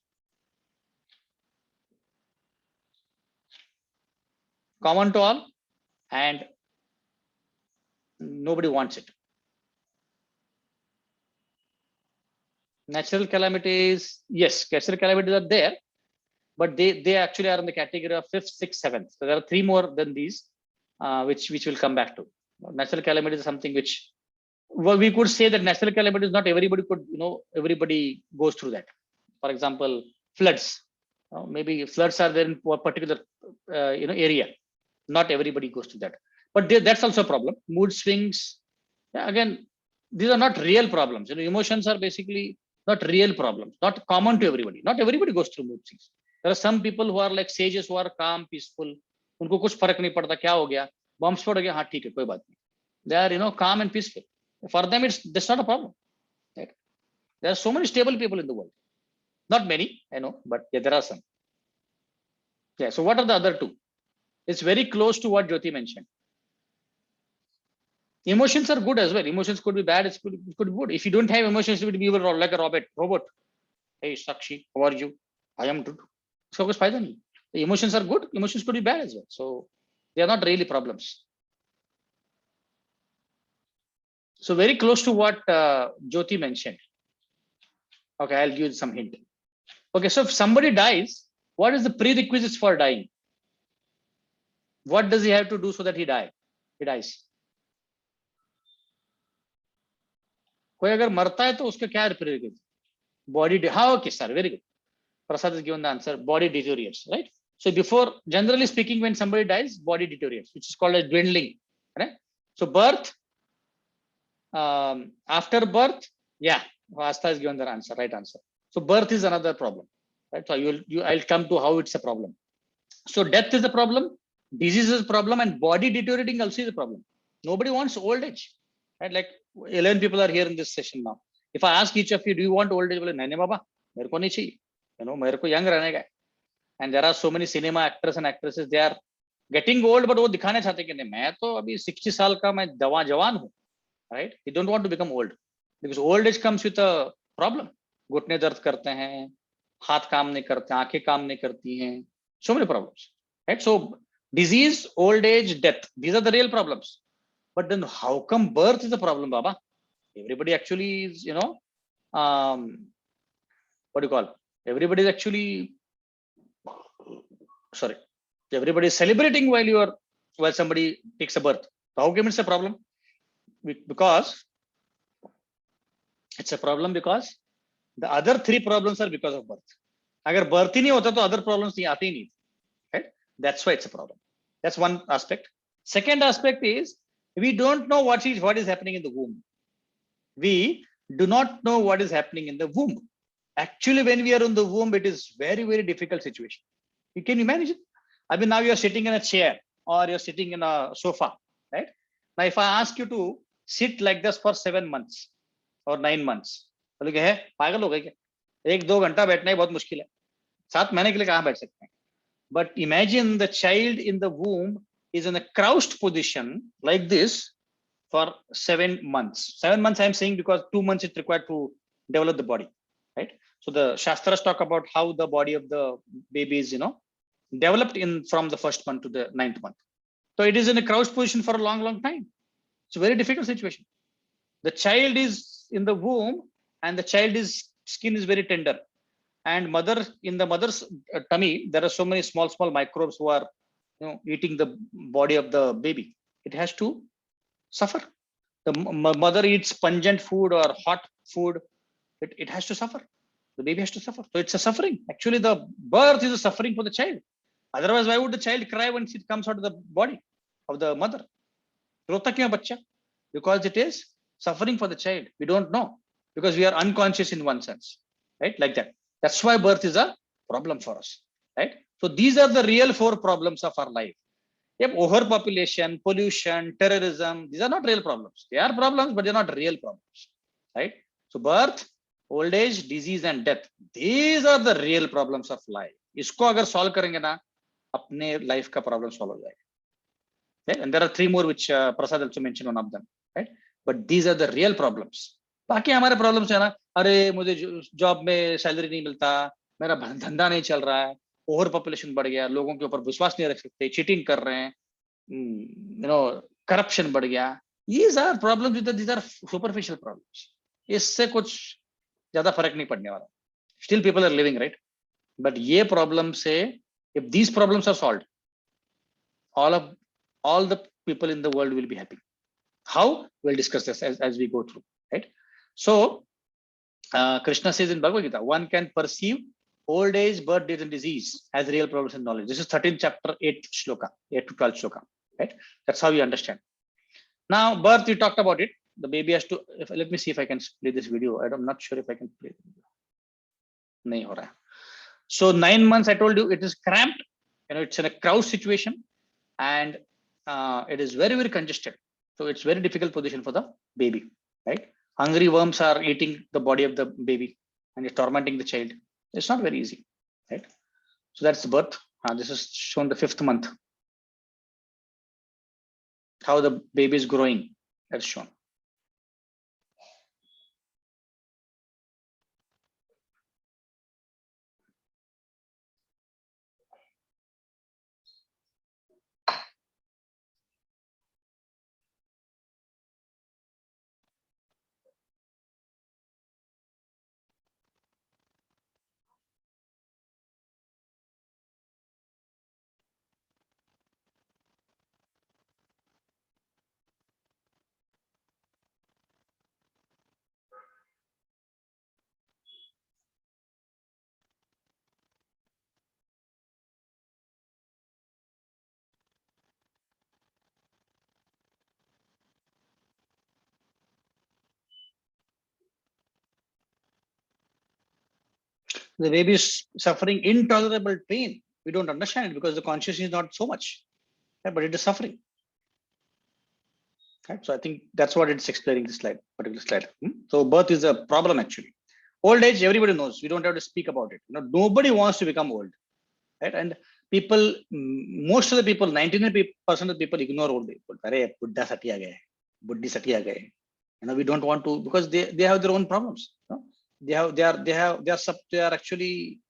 Common to all, and nobody wants it. Natural calamities, yes, natural calamities are there, but they actually are in the category of 5th, 6th, 7th. So there are 3 more than these, which we'll come back to. Natural calamities is something which, well, we could say that natural calamities, not everybody could, everybody goes through that. For example, floods. Maybe floods are there in a particular area. Not everybody goes to that, but that's also a problem. Mood swings. Yeah, again, these are not real problems. Emotions are basically not real problems, not common to everybody. Not everybody goes through mood swings. There are some people who are like sages, who are calm, peaceful. उनको कुछ फर्क नहीं पड़ता, क्या हो गया, bumps पड़ गया, हाँ ठीक है, कोई बात नहीं. They are calm and peaceful. For them, that's not a problem. Right? There are so many stable people in the world. Not many, I know, but yeah, there are some. Yeah. So what are the other two? It's very close to what Jyoti mentioned. Emotions are good as well. Emotions could be bad. It could be good. If you don't have emotions, you would be like a robot. Hey, Sakshi, how are you? I am good. So the emotions are good. Emotions could be bad as well. So they are not really problems. So very close to what Jyoti mentioned. Okay, I'll give you some hint. Okay, so if somebody dies, what is the prerequisites for dying? What does he have to do so that he dies? कोई अगर मरता है तो उसका क्या प्रेरित body हाँ okay sir very good Prasad is given the answer body डिटोरिएट्स right So before, generally speaking, when somebody dies, body deteriorates, which is called as dwindling, right? So birth, after birth, yeah, Asta has given the answer, right answer. So birth is another problem, right? So I'll come to how it's a problem. So death is a problem, disease is a problem, and body deteriorating also is a problem. Nobody wants old age, right? Like 11 people are here in this session now. If I ask each of you, do you want old age? Well, nahi baba, mere ko nahi chahiye. You know, mere ko young रहने का है. And there are so many cinema actors and actresses, they are getting old, but वो दिखाना चाहते कि नहीं, मैं तो अभी 60 साल का मैं जवान हूँ, right? You don't want to become old because old age comes with a problem. घुटने दर्द करते हैं, हाथ काम नहीं करते, आंखें काम नहीं करती हैं, so many problems, right? So disease, old age, death, these are the real problems. But then how come birth is a problem, Baba? Everybody actually is, you know, what do you call? Everybody is actually, sorry, everybody is celebrating while somebody takes a birth. So how come it's a problem? Because it's a problem because the other three problems are because of birth. अगर birth ही नहीं होता तो other problems नहीं आते ही नहीं, right? That's why it's a problem. That's one aspect. Second aspect is we don't know what is happening in the womb. We do not know what is happening in the womb. Actually, when we are in the womb, it is very, very difficult situation. You can imagine. I mean, now you are sitting in a chair or you're sitting in a sofa, right? Now, if I ask you to sit like this for 7 months or 9 months, बोलोगे है पागल हो गए क्या? 1-2 घंटा बैठना ही बहुत मुश्किल है. 7 महीने के लिए कहाँ बैठ सकते हैं? But imagine the child in the womb is in a crouched position like this for 7 months. 7 months I'm saying because 2 months is required to develop the body, right? So the Shastras talk about how the body of the baby is, you know, developed in from the first month to the 9th month. So it is in a crouched position for a long, long time. It's a very difficult situation. The child is in the womb and the child is skin is very tender. And mother, in the mother's tummy, there are so many small microbes who are, you know, eating the body of the baby. It has to suffer. The mother eats pungent food or hot food, it has to suffer. The baby has to suffer. So it's a suffering. Actually, the birth is a suffering for the child. Otherwise, why would the child cry when it comes out of the body of the mother? रोता क्यों है बच्चा? Because it is suffering for the child. We don't know because we are unconscious in one sense, right? Like that. That's why birth is a problem for us, right? So these are the real 4 problems of our life. Yep, overpopulation, pollution, terrorism, these are not real problems. They are problems, but they're not real problems, right? So birth, old age, disease, and death, these are the real problems of life. इसको अगर solve करेंगे ना, अपने life का problem solve हो जाएगा. Okay? And there are 3 more which Prasad also mentioned, one of them, right? But these are the real problems. बाकी हमारे problems है ना, अरे मुझे job में salary नहीं मिलता, मेरा धंधा नहीं चल रहा है, ओवर पॉपुलेशन बढ़ गया, लोगों के ऊपर विश्वास नहीं रख सकते, चीटिंग कर रहे हैं, you know, करप्शन बढ़ गया. These are problems, these are superficial problems. इससे कुछ ज्यादा फर्क नहीं पड़ने वाला. Still people are living, right? But ये problem से, if these problems are solved, all the people in the world will be happy. How? We'll discuss this as we go through, right? So Krishna says in Bhagavad Gita, one can perceive old age, birth, death, and disease as real problems in knowledge. This is 13th chapter, 8th shloka, 8 to 12 shloka, right? That's how you understand. Now, birth, we talked about it. The baby has to, let me see if I can play this video. I'm not sure if I can play the video. Nahi ho raha. So 9 months, I told you, it is cramped. You know, it's in a crowd situation and it is very, very congested. So it's very difficult position for the baby, right? Hungry worms are eating the body of the baby and it's tormenting the child. It's not very easy, right? So that's the birth. This is shown the 5th month. How the baby is growing, that's shown. The baby is suffering intolerable pain. We don't understand it because the consciousness is not so much, right? But it is suffering. Right? So I think that's what it's explaining this slide, particular slide. So birth is a problem actually. Old age, everybody knows. We don't have to speak about it. Nobody wants to become old, right? And people, most of the people, 99% of the people ignore old people. Arey, buddha satiya gaye, buddhi satiya gaye. We don't want to, because they have their own problems. They are actually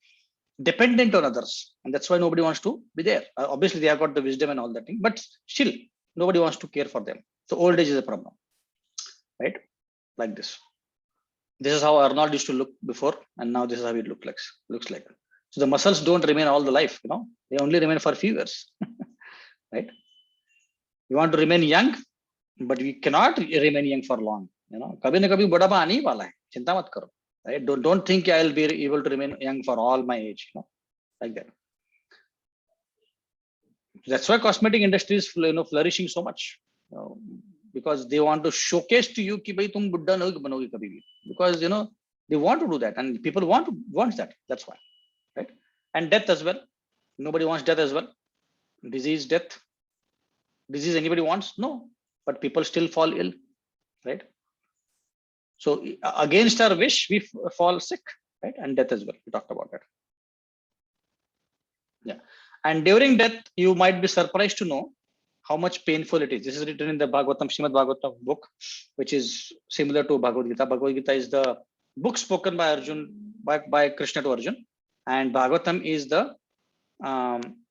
dependent on others, and that's why nobody wants to be there. Obviously, they have got the wisdom and all that thing, but still, nobody wants to care for them. So old age is a problem, right? Like this. This is how Arnold used to look before, and now this is how it looks like. So the muscles don't remain all the life, they only remain for a few years, right? You want to remain young, but we cannot remain young for long. Kabhi na kabhi budhapa aane hi wala hai. Chinta mat karo, right? Don't think I'll be able to remain young for all my age, like that. That's why cosmetic industry is flourishing so much, because they want to showcase to you ki bhai tum buddha nahi banoge kabhi bhi, because they want to do that, and people want that. That's why, right? And death as well. Nobody wants death as well. Death. Disease anybody wants? No, but people still fall ill, right? So against our wish, we fall sick, right? And death as well. We talked about that. Yeah. And during death, you might be surprised to know how much painful it is. This is written in the Bhagavatam, Srimad Bhagavatam book, which is similar to Bhagavad Gita. Bhagavad Gita is the book spoken by Arjun, by Krishna to Arjun, and Bhagavatam is the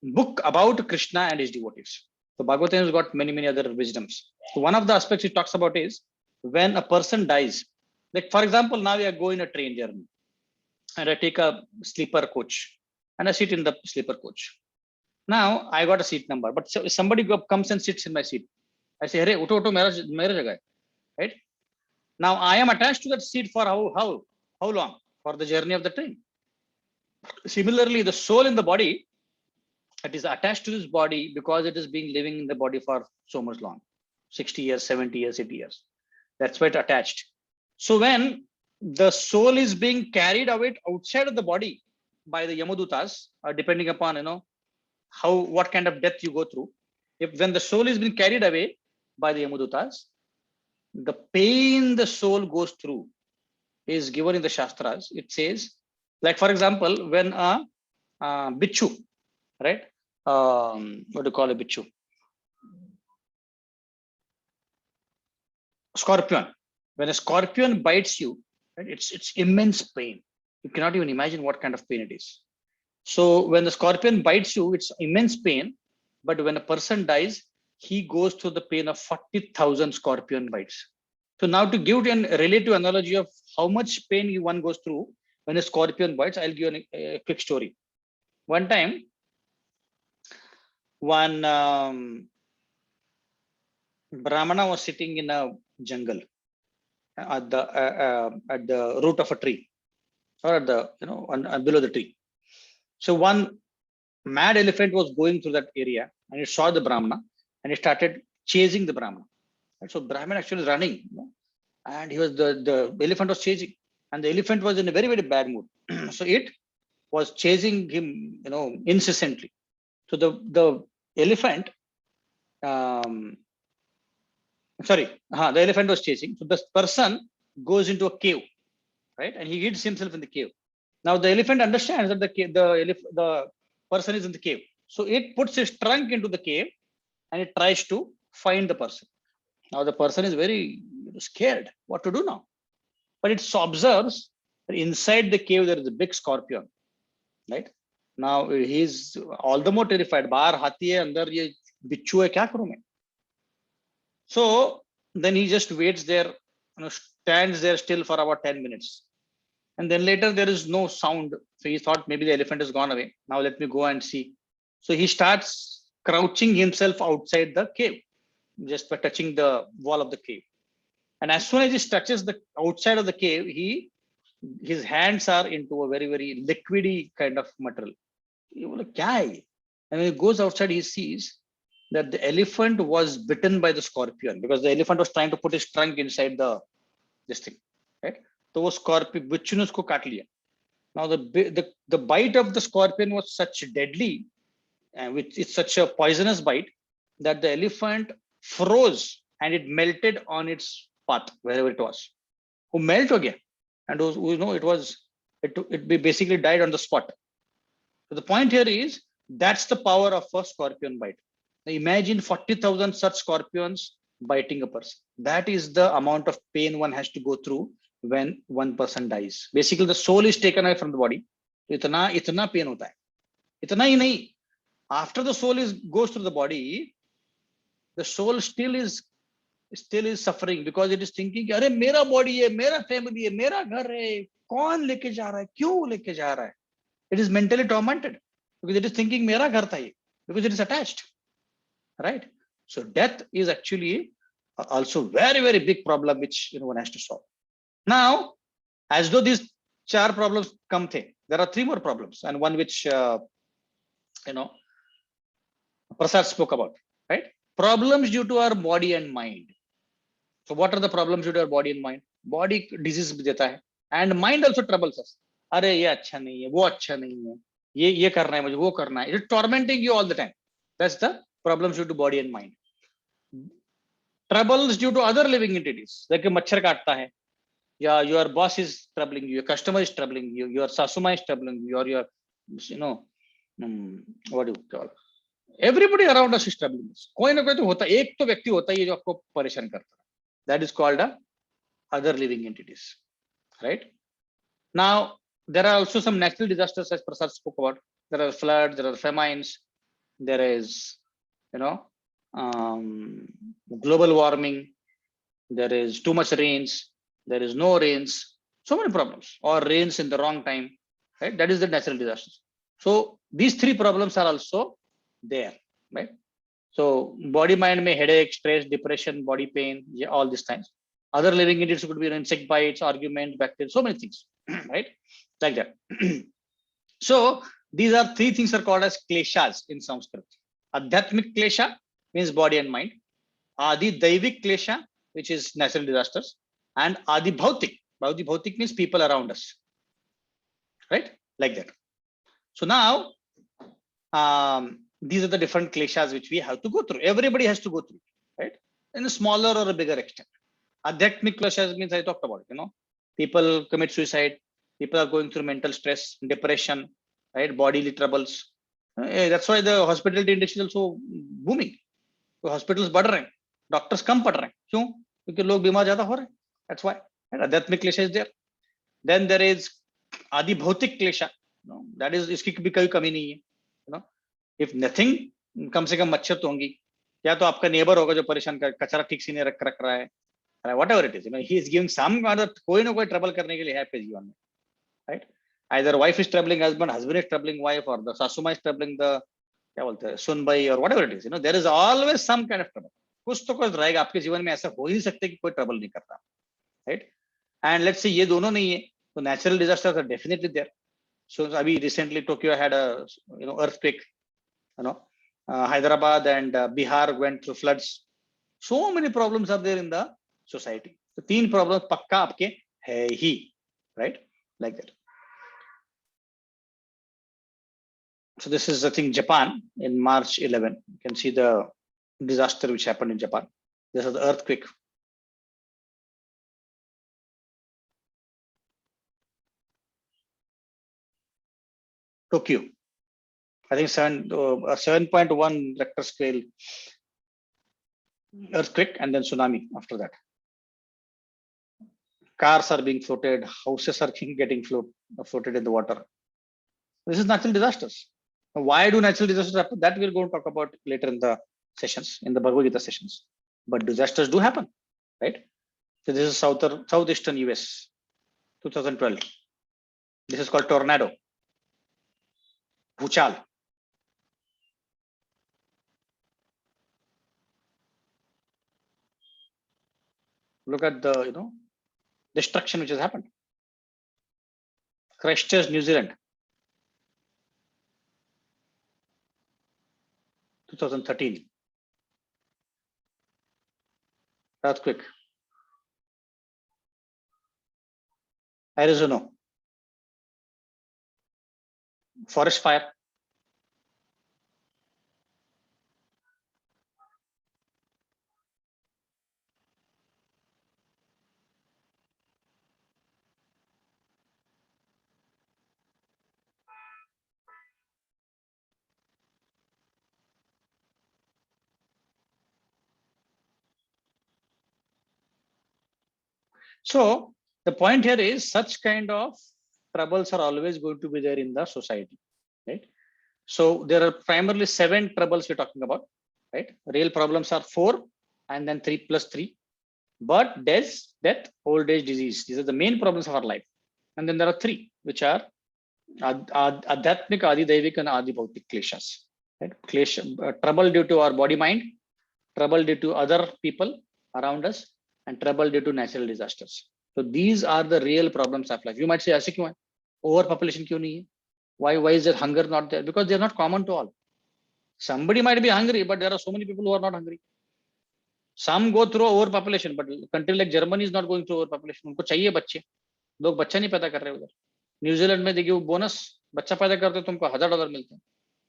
book about Krishna and his devotees. So Bhagavatam has got many other wisdoms. So one of the aspects it talks about is when a person dies. Like for example, now we are going a train journey, and I take a sleeper coach, and I sit in the sleeper coach. Now I got a seat number, but somebody comes and sits in my seat. I say, "Hey, uto, mera jagah hai." Right? Now I am attached to that seat for how long? For the journey of the train. Similarly, the soul in the body, it is attached to this body because it is being living in the body for so much long, 60 years, 70 years, 80 years. That's why it's attached. So when the soul is being carried away outside of the body by the Yamadutas, depending upon what kind of death you go through, when the soul is being carried away by the Yamadutas, the pain the soul goes through is given in the Shastras. It says, like for example, when a bichu, right? What do you call a bichu? Scorpion. When a scorpion bites you, right, it's immense pain. You cannot even imagine what kind of pain it is. So when the scorpion bites you, it's immense pain. But when a person dies, he goes through the pain of 40,000 scorpion bites. So now to give a relative analogy of how much pain one goes through when a scorpion bites, I'll give a quick story. One time, one Brahmana was sitting in a jungle at the root of a tree, or at the below the tree. So one mad elephant was going through that area, and it saw the Brahmana, and it started chasing the Brahmana. And so Brahmana actually running, and he was the elephant was chasing, and the elephant was in a very bad mood. So it was chasing him, incessantly. So the elephant, the elephant was chasing. So this person goes into a cave, right, and he hides himself in the cave. Now the elephant understands that the person is in the cave, so it puts its trunk into the cave, and it tries to find the person. Now the person is very scared. What to do now? But it observes that inside the cave there is a big scorpion, right? Now he's all the more terrified. Bahar hathi hai, andar ye bichu hai, kya karu main? So then he just waits there, stands there still for about 10 minutes. And then later there is no sound. So he thought maybe the elephant has gone away. Now let me go and see. So he starts crouching himself outside the cave, just by touching the wall of the cave. And as soon as he touches the outside of the cave, his hands are into a very liquidy kind of material. And when he goes outside, he sees that the elephant was bitten by the scorpion, because the elephant was trying to put his trunk inside this thing, right? तो वो Scorpio बिच्छू ने उसको काट लिया, Now the bite of the scorpion was such deadly, and which is such a poisonous bite, that the elephant froze and it melted on its path wherever it was. Who melt ho gaya, and it was it basically died on the spot. So the point here is that's the power of a scorpion bite. Now imagine 40,000 such scorpions biting a person. That is the amount of pain one has to go through when one person dies. Basically, the soul is taken away from the body. इतना pain होता है. इतना ही नहीं. After the soul goes through the body, the soul still is suffering because it is thinking, अरे मेरा body है, मेरा family है, मेरा घर है, कौन लेके जा रहा है, क्यों लेके जा रहा है? It is mentally tormented because it is thinking मेरा घर था ये, because it is attached, right? So death is actually also very big problem which one has to solve. Now, as though these 4 problems come the, there are 3 more problems, and one which Prasad spoke about, right? Problems due to our body and mind. So what are the problems due to our body and mind? Body disease भी देता है, and mind also troubles us. अरे ये अच्छा नहीं है, वो अच्छा नहीं है, ये करना है मुझे, वो करना है. It is tormenting you all the time. That's the problems due to body and mind. Troubles due to other living entities, like मच्छर काटता है, या your boss is troubling you, your customer is troubling you, your sasuma is troubling you, or your what do you call, everybody around us is troubling us. कोई ना कोई तो होता है, एक तो व्यक्ति होता है ये जो आपको परेशान करता है. That is called a other living entities, right? Now there are also some natural disasters, as Prasad spoke about. There are floods, there are famines, there is global warming, there is too much rains, there is no rains, so many problems, or rains in the wrong time, right? That is the natural disasters. So these 3 problems are also there, right? So body mind may headache, stress, depression, body pain, yeah, all these times. Other living entities could be insect bites, arguments, bacteria, so many things, right? Like that. So these are 3 things are called as kleshas in Sanskrit. Adhyatmik klesha means body and mind. Adi Daivik klesha, which is natural disasters, and Adi Bhautik. Adi Bhautik means people around us, right? Like that. So now, these are the different kleshas which we have to go through. Everybody has to go through, right? In a smaller or a bigger extent. Adhyatmik kleshas means I talked about, people commit suicide, people are going through mental stress, depression, right? Bodily troubles. That's why the hospitality industry is also booming. तो hospitals बढ़ रहे हैं, doctors कम पढ़ रहे हैं. क्यों? क्योंकि लोग बीमार ज्यादा हो रहे हैं. That's why. आध्यात्मिक क्लेश is there. Then there is आदि भौतिक क्लेश. That is, इसकी भी कोई कमी नहीं है. If nothing, कम से कम मच्छर तो होंगी, या तो आपका नेबर होगा जो परेशान कर, कचरा ठीक से नहीं रख रहा है, whatever it is, he is giving some kind of कोई ना कोई ट्रबल करने के लिए है आपके जीवन में, right? Either wife is troubling husband, husband is troubling wife, or the sasuma is troubling the क्या बोलते हैं सुनबाई, और whatever it is, there is always some kind of trouble. कुछ तो कुछ रहेगा आपके जीवन में, ऐसा हो ही नहीं सकते कि कोई ट्रबल नहीं करता, right? And let's say ये दोनों नहीं है, तो natural disasters are definitely there. So अभी recently Tokyo had a earthquake, Hyderabad and Bihar went through floods. So many problems are there in the society. So 3 problems पक्का आपके है ही, right? Like that. So this is, I think, Japan in March 11. You can see the disaster which happened in Japan. This is the earthquake. Tokyo, I think 7.1 Richter scale earthquake, and then tsunami after that. Cars are being floated, houses are getting floated in the water. This is natural disasters. Why do natural disasters happen? That we're going to talk about later in the sessions, in the Bhagavad Gita sessions. But disasters do happen, right? So this is southeastern US, 2012. This is called tornado. Bhuchal. Look at the destruction which has happened. Christchurch, New Zealand, 2013. Earthquake. Arizona, forest fire. So the point here is such kind of troubles are always going to be there in the society, right? So there are primarily 7 troubles we're talking about, right? Real problems are 4 and then 3 plus 3. But death, old age, disease. These are the main problems of our life. And then there are 3, which are Adhyatmik, Adi Daivik, and Adi Bhautik kleshas. Right? Trouble due to our body mind, trouble due to other people around us, and trouble due to natural disasters. So these are the real problems of life. You might say, ऐसे क्यों है? Overpopulation क्यों नहीं है? Why is there hunger not there? Because they're not common to all. Somebody might be hungry, but there are so many people who are not hungry. Some go through overpopulation, but country like Germany is not going through overpopulation. उनको चाहिए बच्चे, लोग बच्चा नहीं पैदा कर रहे उधर. न्यूजीलैंड में देखिए वो बोनस बच्चा पैदा करते तुमको $1000 मिलते हैं.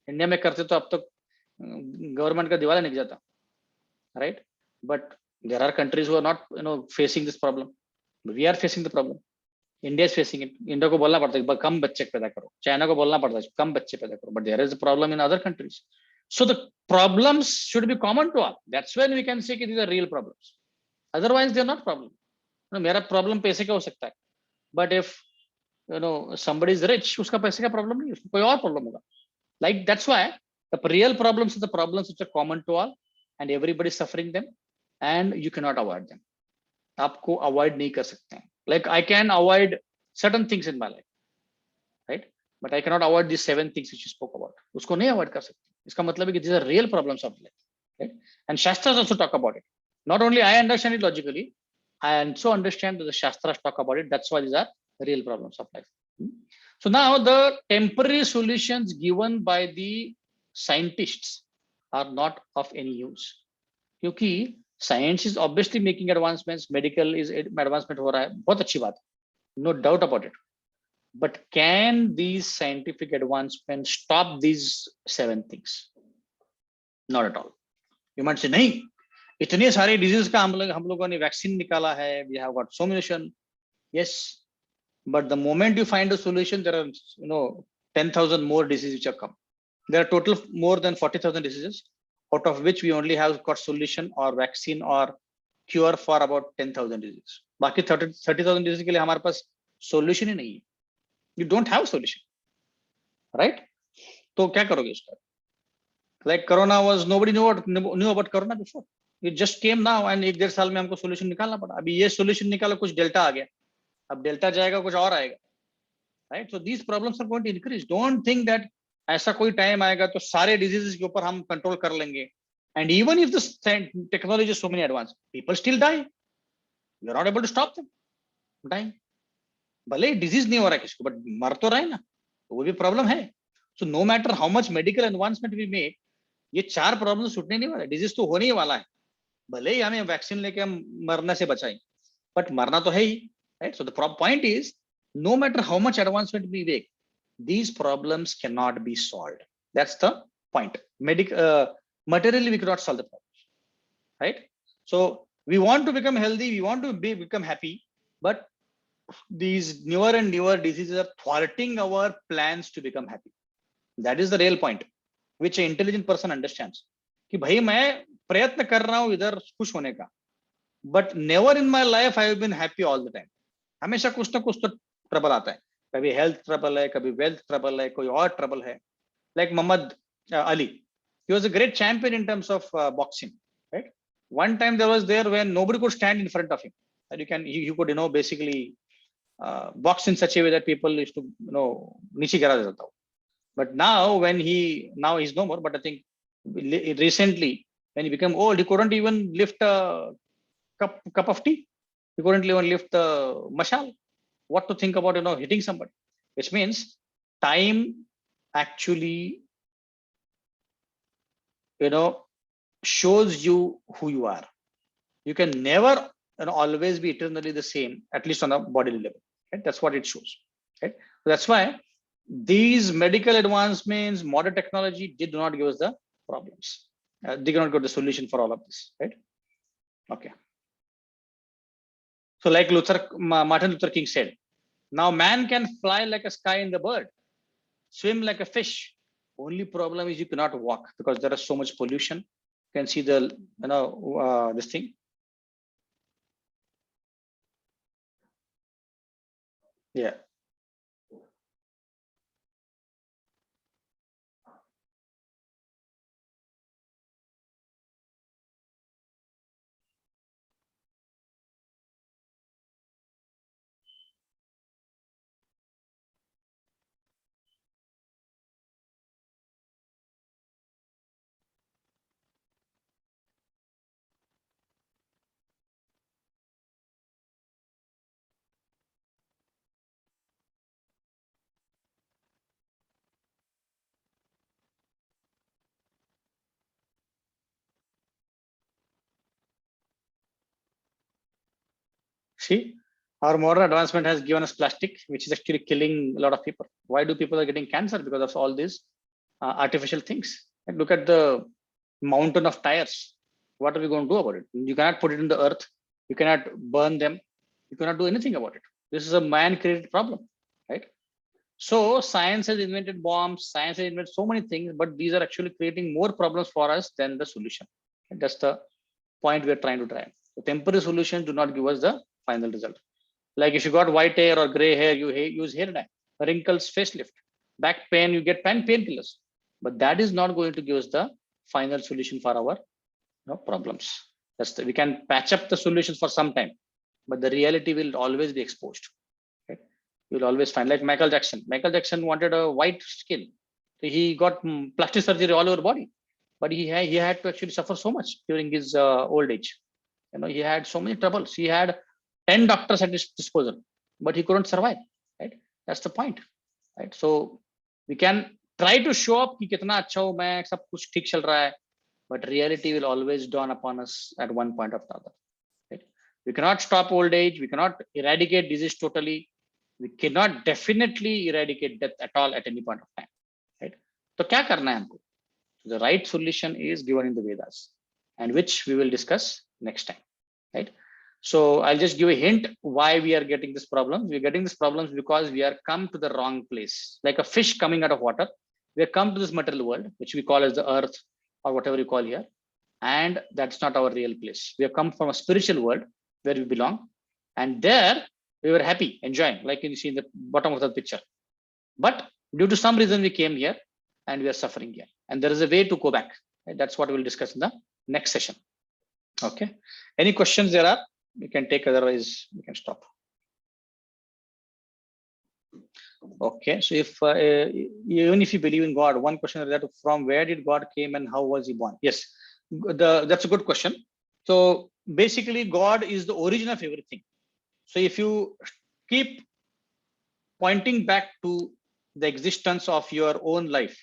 इंडिया में करते तो अब तक गवर्नमेंट का दिवाला निकल जाता, right? But there are countries who are not, facing this problem. We are facing the problem. India is facing it. India को बोलना पड़ता है कम बच्चे पैदा करो. चाइना को बोलना पड़ता है कम बच्चे पैदा करो. But there is a problem in other countries. So the problems should be common to all. That's when we can say these are real problems. Otherwise, they're not problem. मेरा problem पैसे का हो सकता है. But if somebody is rich, उसका पैसे का problem नहीं, उसको कोई और problem होगा. Like that's why the real problems are the problems which are common to all, and everybody is suffering them, and you cannot avoid them. आपको avoid नहीं कर सकते हैं. Like I can avoid certain things in my life, right? But I cannot avoid these 7 things which you spoke about. उसको नहीं avoid कर सकते. इसका मतलब है कि these are real problems of life, right? And Shastras also talk about it. Not only I understand it logically, I also understand that the Shastras talk about it. That's why these are real problems of life. So now the temporary solutions given by the scientists are not of any use. क्योंकि science is obviously making advancements, medical is advancement हो रहा है, बहुत अच्छी बात, no doubt about it. But can these scientific advancements stop these 7 things? Not at all. You might say, नहीं, इतने सारे diseases का हम लोगों ने vaccine निकाला है, we have got solution. Yes, but the moment you find a solution, there are 10,000 more diseases which have come. There are total more than 40,000 diseases, out of which we only have got solution or vaccine or cure for about 10,000 diseases. बाकी 30,000 diseases के लिए हमारे पास solution ही नहीं है. You don't have solution, right? तो क्या करोगे इसका? Like Corona was, nobody knew about Corona before. It just came now, and 1-1.5 साल में हमको solution निकालना पड़ा. अभी ये solution निकाला, कुछ delta आ गया. अब delta जाएगा, कुछ और आएगा, right? So these problems are going to increase. Don't think that ऐसा कोई time आएगा तो सारे diseases के ऊपर हम control कर लेंगे. And even if the technology is so many advanced, people still die. You're not able to stop them dying. भले डिजीज नहीं हो रहा है किसको, बट मर तो रहा है ना, तो वो भी प्रॉब्लम है. So no matter how much medical advancement we make, ये 4 प्रॉब्लम छूटने नहीं वाला. डिजीज तो होने ही वाला है, भले ही हमें वैक्सीन लेके हम मरने से बचाएं, बट मरना तो है ही, right? So the point is, no matter how much advancement we make, these problems cannot be solved. That's the point. Materially we cannot solve the problems, right? So we want to become healthy, we want to become happy, but these newer and newer diseases are thwarting our plans to become happy. That is the real point, which an intelligent person understands. कि भाई मैं प्रयत्न कर रहा हूं इधर खुश होने का, but never in my life I have been happy all the time. हमेशा कुछ ना कुछ तो ट्रबल आता है. कभी हेल्थ ट्रबल है, कभी वेल्थ ट्रबल है, कोई और ट्रबल है. Like Muhammad Ali, he was a great champion in terms of boxing, right? One time there was there when nobody could stand in front of him, and you could basically box in such a way that people used to नीचे गिरा देता था. But now now he's no more, but I think recently when he became old, he couldn't even lift a cup of tea. He couldn't even lift the mashal. What to think about hitting somebody? Which means time actually shows you who you are. You can never always be eternally the same, at least on a bodily level, right? That's what it shows, right? So that's why these medical advancements, modern technology did not give us the problems. They cannot get the solution for all of this, right? Okay. So like Martin Luther King said, now man can fly like a sky in the bird, swim like a fish. Only problem is you cannot walk because there is so much pollution. You can see the, this thing. Yeah. See, our modern advancement has given us plastic, which is actually killing a lot of people. Why do people are getting cancer? Because of all these artificial things. And look at the mountain of tires. What are we going to do about it? You cannot put it in the earth. You cannot burn them. You cannot do anything about it. This is a man-created problem, right? So science has invented bombs. Science has invented so many things, but these are actually creating more problems for us than the solution. And that's the point we're trying to drive. The temporary solutions do not give us the final result. Like if you got white hair or gray hair, you use hair dye. Wrinkles, facelift. Back pain, you get painkillers. But that is not going to give us the final solution for our problems. We can patch up the solutions for some time, but the reality will always be exposed. Okay? You'll always find, like Michael Jackson. Michael Jackson wanted a white skin. So he got plastic surgery all over body, but he had to actually suffer so much during his old age. He had so many troubles. He had 10 doctors at his disposal, but he couldn't survive. Right? That's the point. Right? So we can try to show up कि कितना अच्छा हूँ मैं, सब कुछ ठीक चल रहा है, but reality will always dawn upon us at one point or the other. Right? We cannot stop old age. We cannot eradicate disease totally. We cannot definitely eradicate death at all at any point of time. Right? So क्या करना है हमको? The right solution is given in the Vedas, and which we will discuss next time. Right? So I'll just give a hint why we are getting this problem. We're getting this problems because we are come to the wrong place. Like a fish coming out of water, we have come to this material world, which we call as the earth or whatever you call here. And that's not our real place. We have come from a spiritual world where we belong. And there we were happy, enjoying, like you see in the bottom of the picture. But due to some reason, we came here and we are suffering here. And there is a way to go back. Right? That's what we'll discuss in the next session. Okay. Any questions there are? We can take, otherwise we can stop. Okay, so if even if you believe in God, one question is that from where did God came and how was he born? Yes, that's a good question. So basically, God is the origin of everything. So if you keep pointing back to the existence of your own life,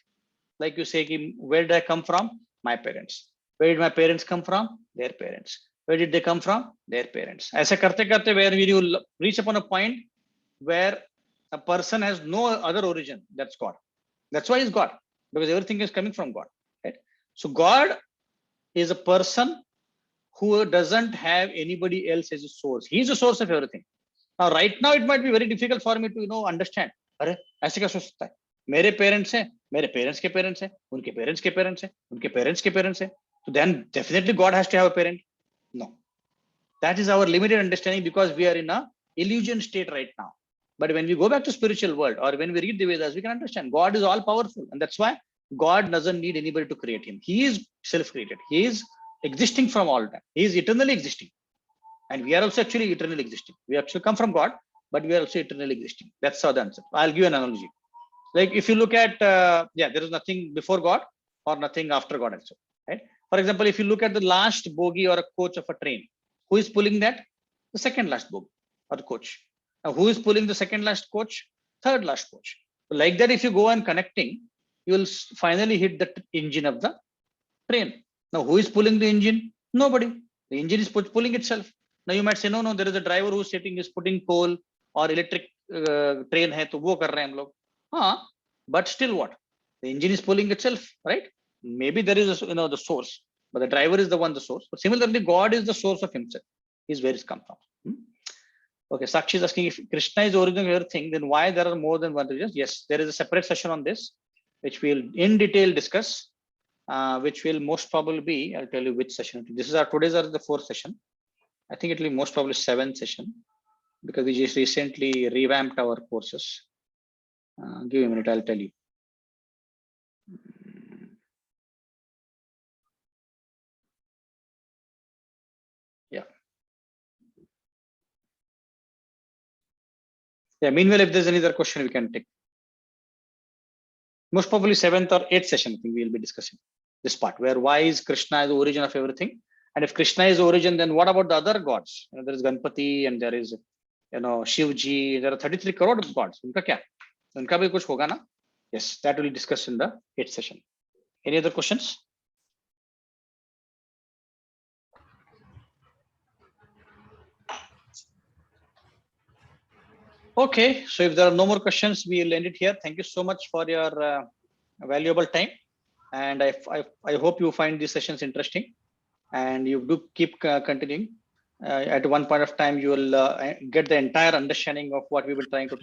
like you say, where did I come from? My parents. Where did my parents come from? Their parents. Where did they come from? Their parents. ऐसे करते करते where you reach upon a point where a person has no other origin. That's God. That's why he's God, because everything is coming from God. Right? So God is a person who doesn't have anybody else as a source. He's the source of everything. Now, right now, it might be very difficult for me to understand. अरे ऐसे क्या सोच सकता है? मेरे parents हैं, मेरे parents के पेरेंट्स हैं, उनके पेरेंट्स के पेरेंट्स हैं, उनके पेरेंट्स के पेरेंट्स हैं. So then definitely God has to have a parent. No, that is our limited understanding because we are in a illusion state right now. But when we go back to spiritual world or when we read the Vedas, we can understand God is all powerful, and that's why God doesn't need anybody to create him. He is self-created. He is existing from all time. He is eternally existing, and we are also actually eternally existing. We actually come from God, but we are also eternally existing. That's how the answer. I'll give you an analogy. Like if you look at there is nothing before God or nothing after God also. Right? For example, if you look at the last bogie or a coach of a train, who is pulling that? The second last bogie or the coach. Now, who is pulling the second last coach? Third last coach. So like that, if you go on connecting, you will finally hit the engine of the train. Now, who is pulling the engine? Nobody. The engine is pulling itself. Now, you might say, no, there is a driver who's sitting, is putting coal or electric train hai, to wo kar rahe hain hum log. But still what? The engine is pulling itself, right? Maybe there is a, the source, but the driver is the one, the source. But similarly, God is the source of himself. Is where it's come from. Okay, Sakshi is asking if Krishna is the origin of everything, then why there are more than one religions? Yes, there is a separate session on this, which we'll in detail discuss, which will most probably be, I'll tell you which session. This is our, today's are the fourth session. I think it will be most probably seventh session because we just recently revamped our courses. Give me a minute, I'll tell you. Yeah. Yeah, meanwhile, if there's any other question, we can take. Most probably seventh or eighth session, I think we'll be discussing this part where why is Krishna the origin of everything? And if Krishna is the origin, then what about the other gods? There is Ganpati and there is, Shivji. There are 33 crore gods. Unka kya? Unka bhi kuch hoga na? Yes, that will be discussed in the eighth session. Any other questions? Okay, so if there are no more questions, we will end it here. Thank you so much for your valuable time. And I hope you find these sessions interesting and you do keep continuing. At one point of time, you will get the entire understanding of what we've been trying to